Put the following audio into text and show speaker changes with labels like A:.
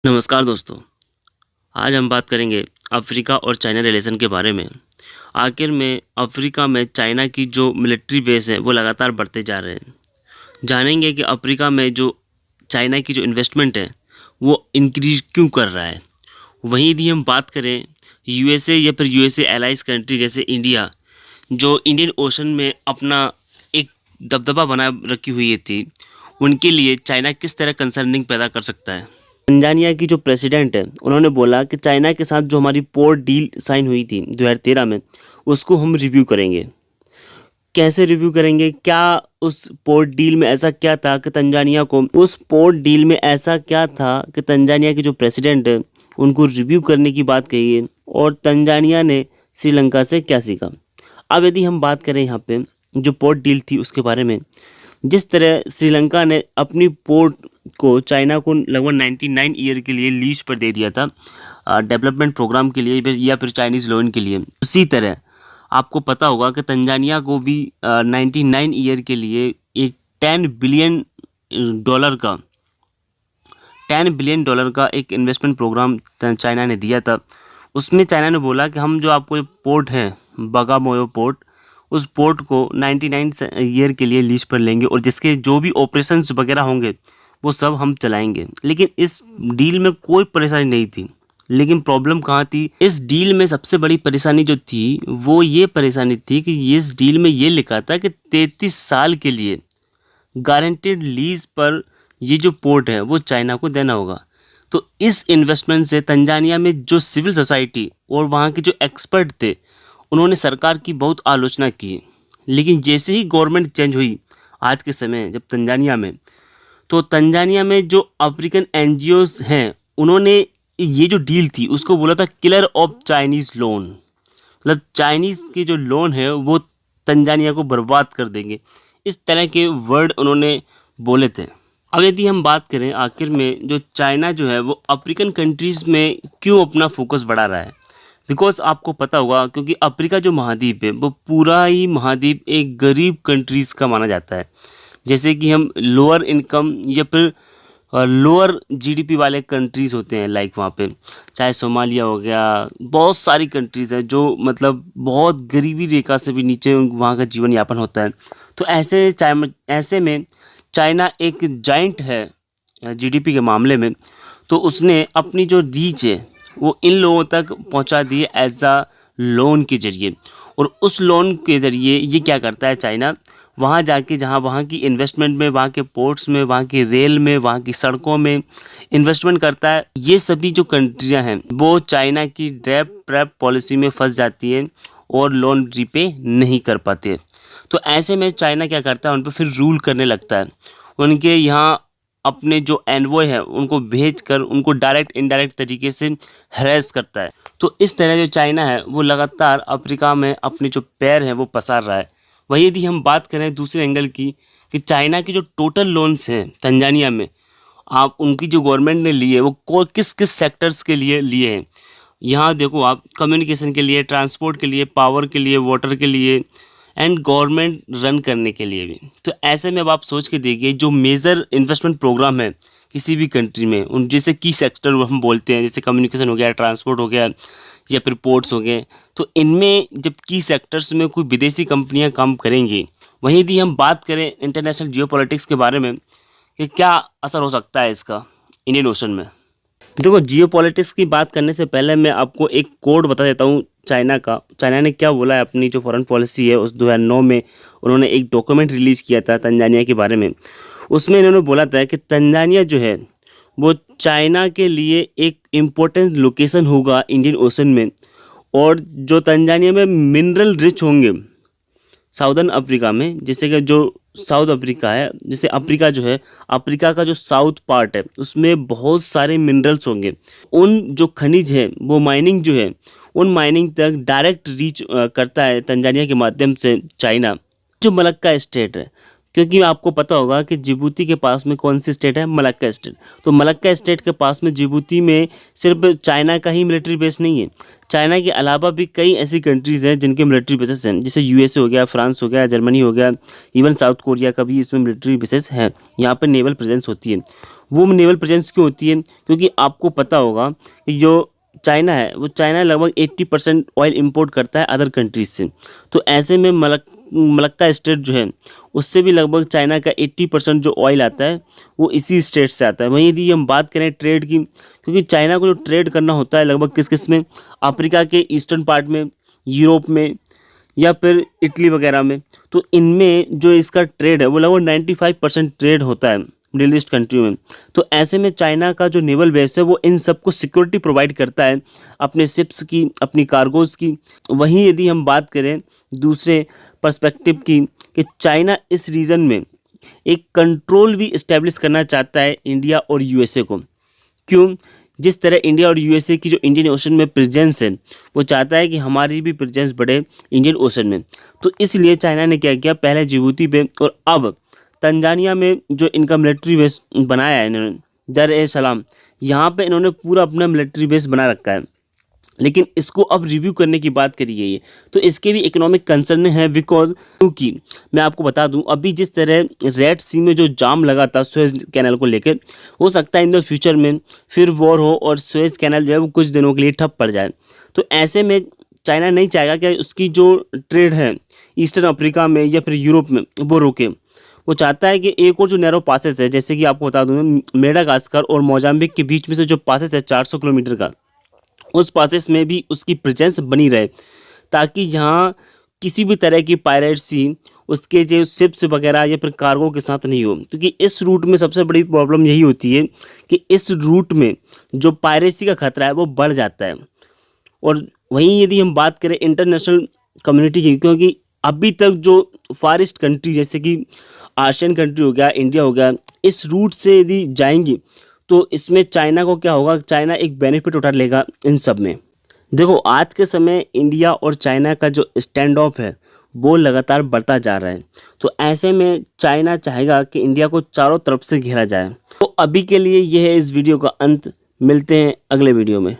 A: नमस्कार दोस्तों। आज हम बात करेंगे अफ्रीका और चाइना रिलेशन के बारे में। आखिर में अफ्रीका में चाइना की जो मिलिट्री बेस है वो लगातार बढ़ते जा रहे हैं। जानेंगे कि अफ्रीका में जो चाइना की जो इन्वेस्टमेंट है वो इंक्रीज क्यों कर रहा है। वहीं यदि हम बात करें यूएसए या फिर यूएसए एलाइज कंट्री जैसे इंडिया, जो इंडियन ओशन में अपना एक दबदबा बनाए रखी हुई थी, उनके लिए चाइना किस तरह कंसर्निंग पैदा कर सकता है। तंजानिया की जो प्रेसिडेंट है उन्होंने बोला कि चाइना के साथ जो हमारी पोर्ट डील साइन हुई थी 2013 में, उसको हम रिव्यू करेंगे। कैसे रिव्यू करेंगे? क्या उस पोर्ट डील में ऐसा क्या था कि तंजानिया को उस पोर्ट डील में ऐसा क्या था कि तंजानिया की जो प्रेसिडेंट है उनको रिव्यू करने की बात कही है, और तंजानिया ने श्रीलंका से क्या सीखा। अब यदि हम बात करें यहाँ पे जो पोर्ट डील थी उसके बारे में, जिस तरह श्रीलंका ने अपनी पोर्ट को चाइना को लगभग 99 ईयर के लिए लीज पर दे दिया था डेवलपमेंट प्रोग्राम के लिए या फिर चाइनीज़ लोन के लिए, उसी तरह आपको पता होगा कि तंजानिया को भी 99 ईयर के लिए एक $10 बिलियन का एक इन्वेस्टमेंट प्रोग्राम चाइना ने दिया था। उसमें चाइना ने बोला कि हम जो आपको पोर्ट है बगामोयो पोर्ट, उस पोर्ट को 99 ईयर के लिए लीज पर लेंगे और जिसके जो भी ऑपरेशंस वगैरह होंगे वो सब हम चलाएंगे। लेकिन इस डील में कोई परेशानी नहीं थी। लेकिन प्रॉब्लम कहाँ थी? इस डील में सबसे बड़ी परेशानी जो थी वो ये परेशानी थी कि इस डील में ये लिखा था कि 33 साल के लिए गारंटेड लीज पर ये जो पोर्ट है वो चाइना को देना होगा। तो इस इन्वेस्टमेंट से तंजानिया में जो सिविल सोसाइटी और वहाँ के जो एक्सपर्ट थे उन्होंने सरकार की बहुत आलोचना की। लेकिन जैसे ही गवर्नमेंट चेंज हुई आज के समय जब तंजानिया में, तो तंजानिया में जो अफ्रीकन एनजीओज हैं उन्होंने ये जो डील थी उसको बोला था किलर ऑफ चाइनीज़ लोन, मतलब चाइनीज़ के जो लोन है वो तंजानिया को बर्बाद कर देंगे। इस तरह के वर्ड उन्होंने बोले थे। अब यदि हम बात करें आखिर में जो चाइना जो है वो अफ्रीकन कंट्रीज़ में क्यों अपना फोकस बढ़ा रहा है, बिकॉज आपको पता होगा क्योंकि अफ्रीका जो महाद्वीप है वो पूरा ही महाद्वीप एक गरीब कंट्रीज़ का माना जाता है। जैसे कि हम लोअर इनकम या फिर लोअर जीडीपी वाले कंट्रीज़ होते हैं, लाइक वहाँ पे चाहे सोमालिया हो गया, बहुत सारी कंट्रीज़ हैं जो मतलब बहुत गरीबी रेखा से भी नीचे वहाँ का जीवन यापन होता है। तो ऐसे में चाइना एक जाइंट है जीडीपी के मामले में, तो उसने अपनी जो रीच है वो इन लोगों तक पहुंचा दी एज अ लोन के ज़रिए। और उस लोन के ज़रिए ये क्या करता है चाइना, वहाँ जाके जहाँ वहाँ की इन्वेस्टमेंट में, वहाँ के पोर्ट्स में, वहाँ की रेल में, वहाँ की सड़कों में इन्वेस्टमेंट करता है। ये सभी जो कंट्रियाँ हैं वो चाइना की डेट ट्रैप पॉलिसी में फंस जाती है और लोन रीपे नहीं कर पाते। तो ऐसे में चाइना क्या करता है, उन पर फिर रूल करने लगता है। उनके यहाँ अपने जो एनवॉय है उनको भेजकर उनको डायरेक्ट इनडायरेक्ट तरीके से हैरेस करता है। तो इस तरह जो चाइना है वो लगातार अफ्रीका में अपने जो पैर हैं वो पसार रहा है। वही यदि हम बात करें दूसरे एंगल की कि चाइना के जो टोटल लोन्स हैं तंजानिया में, आप उनकी जो गवर्नमेंट ने लिए वो किस किस सेक्टर्स के लिए लिए हैं। यहाँ देखो आप, कम्युनिकेशन के लिए, ट्रांसपोर्ट के लिए, पावर के लिए, वाटर के लिए एंड गवर्नमेंट रन करने के लिए भी। तो ऐसे में अब आप सोच के देखिए जो मेजर इन्वेस्टमेंट प्रोग्राम है किसी भी कंट्री में, उन जैसे की सेक्टर हम बोलते हैं, जैसे कम्युनिकेशन हो गया, ट्रांसपोर्ट हो गया या फिर पोर्ट्स हो गए, तो इनमें जब की सेक्टर्स में कोई विदेशी कंपनियां काम करेंगी। वहीं यदि हम बात करें इंटरनेशनल जियोपॉलिटिक्स के बारे में कि क्या असर हो सकता है इसका इंडियन ओशन में। देखो, जियोपॉलिटिक्स की बात करने से पहले मैं आपको एक कोड बता देता हूँ चाइना का। चाइना ने क्या बोला है अपनी जो फॉरेन पॉलिसी है, उस 2009 में उन्होंने एक डॉक्यूमेंट रिलीज़ किया था तंजानिया के बारे में। उसमें इन्होंने बोला था कि तंजानिया जो है वो चाइना के लिए एक इम्पोर्टेंट लोकेशन होगा इंडियन ओशन में, और जो तंजानिया में मिनरल रिच होंगे साउदर्न अफ्रीका में, जैसे कि जो साउथ अफ्रीका है, जैसे अफ्रीका जो है, अफ्रीका का जो साउथ पार्ट है उसमें बहुत सारे मिनरल्स होंगे। उन जो खनिज है वो माइनिंग जो है उन माइनिंग तक डायरेक्ट रीच करता है तंजानिया के माध्यम से चाइना। जो मलक्का स्टेट है, क्योंकि आपको पता होगा कि जिबूती के पास में कौन सी स्टेट है, मलक्का स्टेट। तो मलक्का स्टेट के पास में जिबूती में सिर्फ चाइना का ही मिलिट्री बेस नहीं है, चाइना के अलावा भी कई ऐसी कंट्रीज़ हैं जिनके मिलिट्री बेसेस हैं, जैसे यूएसए हो गया, फ्रांस हो गया, जर्मनी हो गया, इवन साउथ कोरिया का भी इसमें मिलिट्री बेसेस है। यहाँ पर नेवल प्रेजेंस होती है। वो नेवल प्रेजेंस क्यों होती है? क्योंकि आपको पता होगा कि जो चाइना है वो चाइना लगभग 80% ऑयल इंपोर्ट करता है अदर कंट्रीज से। तो ऐसे में मलक्का स्टेट जो है उससे भी लगभग चाइना का 80% जो ऑयल आता है वो इसी स्टेट से आता है। वहीं यदि हम बात करें ट्रेड की, क्योंकि चाइना को जो ट्रेड करना होता है लगभग किस किस में, अफ्रीका के ईस्टर्न पार्ट में, यूरोप में या फिर इटली वगैरह में, तो इनमें जो इसका ट्रेड है वो लगभग 95% ट्रेड होता है मिडिल ईस्ट कंट्री में। तो ऐसे में चाइना का जो नेवल बेस है वो इन सबको सिक्योरिटी प्रोवाइड करता है अपने शिप्स की, अपनी कार्गोज़ की। वहीं यदि हम बात करें दूसरे पर्सपेक्टिव की कि चाइना इस रीजन में एक कंट्रोल भी इस्टेब्लिश करना चाहता है इंडिया और यूएसए को। क्यों? जिस तरह इंडिया और यूएसए की जो इंडियन ओशन में प्रेजेंस है वो चाहता है कि हमारी भी प्रेजेंस बढ़े इंडियन ओशन में। तो इसलिए चाइना ने क्या किया, पहले जिबूती पे और अब तंजानिया में जो इनका मिलिट्री बेस बनाया है इन्होंने, दर ए सलाम, यहाँ पे इन्होंने पूरा अपना मिलिट्री बेस बना रखा है। लेकिन इसको अब रिव्यू करने की बात करी गई है तो इसके भी इकोनॉमिक कंसर्न है, बिकॉज क्योंकि मैं आपको बता दूं अभी जिस तरह रेड सी में जो जाम लगा था सुएज कैनाल को लेकर, हो सकता है इन द फ्यूचर में फिर वॉर हो और सुएज कैनाल जो है वो कुछ दिनों के लिए ठप पड़ जाए। तो ऐसे में चाइना नहीं चाहेगा कि उसकी जो ट्रेड है ईस्टर्न अफ्रीका में या फिर यूरोप में वो रोके। वो चाहता है कि एक और जो नैरो पासेस है, जैसे कि आपको बता दूँ मेडागास्कर और मोजाम्बिक के बीच में से जो पासेस है 400 किलोमीटर का, उस पासेस में भी उसकी प्रेजेंस बनी रहे ताकि यहाँ किसी भी तरह की पायरेट्सी उसके जो शिप्स वगैरह या फिर कार्गो के साथ नहीं हो। क्योंकि इस रूट में सबसे बड़ी प्रॉब्लम यही होती है कि इस रूट में जो पायरेसी का खतरा है वो बढ़ जाता है। और वहीं यदि हम बात करें इंटरनेशनल कम्युनिटी की, क्योंकि अभी तक जो फार ईस्ट कंट्री जैसे कि आशियन कंट्री हो गया, इंडिया हो गया, इस रूट से यदि जाएंगी तो इसमें चाइना को क्या होगा, चाइना एक बेनिफिट उठा लेगा इन सब में। देखो आज के समय इंडिया और चाइना का जो स्टैंड ऑफ है वो लगातार बढ़ता जा रहा है। तो ऐसे में चाइना चाहेगा कि इंडिया को चारों तरफ से घेरा जाए। तो अभी के लिए यह है इस वीडियो का अंत। मिलते हैं अगले वीडियो में।